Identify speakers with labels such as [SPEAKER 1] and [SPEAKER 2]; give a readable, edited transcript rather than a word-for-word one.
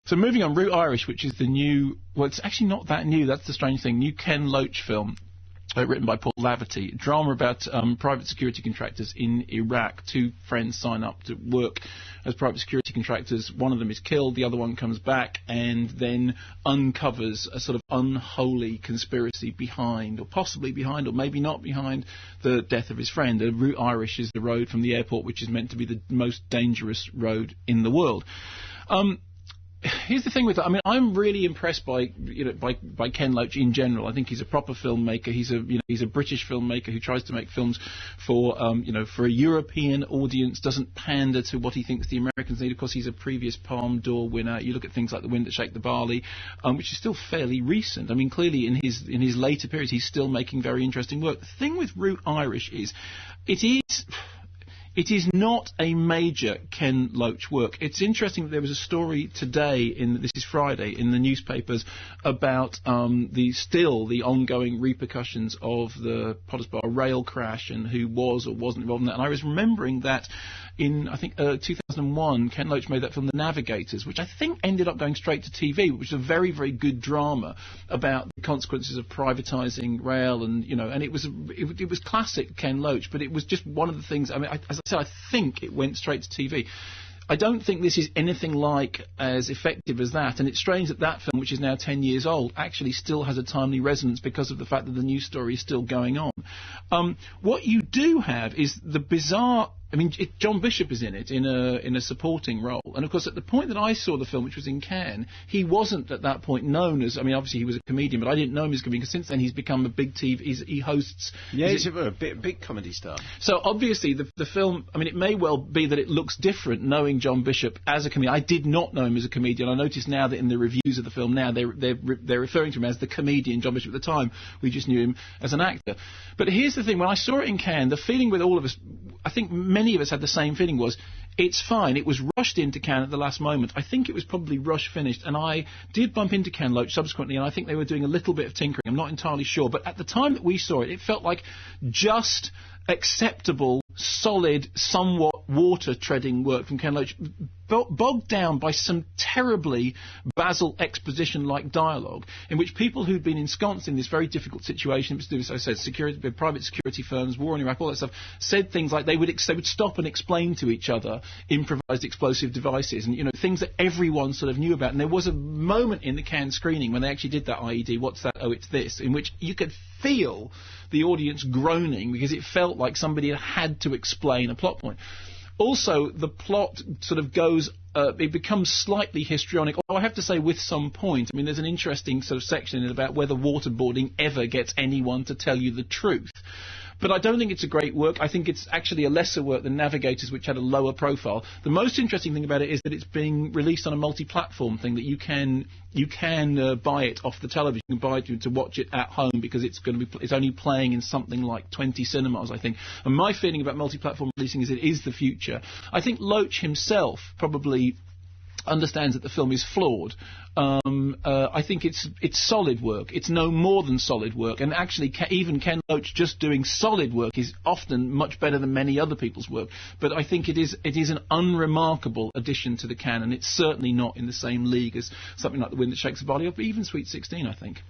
[SPEAKER 1] So moving on, Route Irish, which is the new, well, it's actually not that new, that's the strange thing, new Ken Loach film. Written by Paul Laverty, drama about private security contractors in Iraq. Two friends sign up to work as private security contractors. One of them is killed, the other one comes back and then uncovers a sort of unholy conspiracy behind, or possibly behind, or maybe not behind, the death of his friend. Route Irish is the road from the airport, which is meant to be the most dangerous road in the world. Here's the thing with that. I mean, I'm really impressed by Ken Loach in general. I think he's a proper filmmaker. He's a British filmmaker who tries to make films for for a European audience. Doesn't pander to what he thinks the Americans need. Of course, he's a previous Palme d'Or winner. You look at things like The Wind That Shake the Barley, which is still fairly recent. I mean, clearly in his later periods, he's still making very interesting work. The thing with Route Irish is, it is not a major Ken Loach work. It's interesting that there was a story today, this is Friday, in the newspapers about the ongoing repercussions of the Potters Bar rail crash and who was or wasn't involved in that. And I was remembering that in, I think, 2001, Ken Loach made that film, The Navigators, which I think ended up going straight to TV, which is a very, very good drama about the consequences of privatising rail, and it was classic Ken Loach, but it was just one of the things. I mean, as I said, I think it went straight to TV. I don't think this is anything like as effective as that, and it's strange that that film, which is now 10 years old, actually still has a timely resonance because of the fact that the news story is still going on. What you do have is the bizarre. I mean, John Bishop is in it in a supporting role, and of course at the point that I saw the film, which was in Cannes, he wasn't at that point known as. I mean, obviously he was a comedian, but I didn't know him as a comedian because since then he's become a big TV. He hosts.
[SPEAKER 2] Yeah, he's a big comedy star.
[SPEAKER 1] So obviously the film. I mean, it may well be that it looks different knowing John Bishop as a comedian. I did not know him as a comedian. I noticed now that in the reviews of the film now they're referring to him as the comedian John Bishop. At the time, we just knew him as an actor. But here's the thing: when I saw it in Cannes, the feeling with all of us, I think many of us had the same feeling, was it's fine. It was rushed into Cannes at the last moment. I think it was probably rush finished, and I did bump into Ken Loach subsequently, and I think they were doing a little bit of tinkering. I'm not entirely sure, but at the time that we saw it, it felt like just acceptable, solid, somewhat water-treading work from Ken Loach, bogged down by some terribly Basil exposition-like dialogue, in which people who'd been ensconced in this very difficult situation, as I said, private security firms, war in Iraq, all that stuff, said things like they would stop and explain to each other improvised explosive devices, and things that everyone sort of knew about. And there was a moment in the Cannes screening when they actually did that IED, what's that? Oh, it's this, in which you could feel the audience groaning because it felt like somebody had to explain a plot point. Also, the plot sort of goes, it becomes slightly histrionic, although I have to say with some point. I mean, there's an interesting sort of section in it about whether waterboarding ever gets anyone to tell you the truth. But I don't think it's a great work. I think it's actually a lesser work than Navigators, which had a lower profile. The most interesting thing about it is that it's being released on a multi-platform thing, that you can buy it off the television. You can buy it to watch it at home because it's only playing in something like 20 cinemas, I think. And my feeling about multi-platform releasing is it is the future. I think Loach himself probably understands that the film is flawed. I think it's solid work. It's no more than solid work, and actually even Ken Loach just doing solid work is often much better than many other people's work. But I think it is an unremarkable addition to the canon. It's certainly not in the same league as something like The Wind That Shakes the Barley, or even Sweet 16, I think.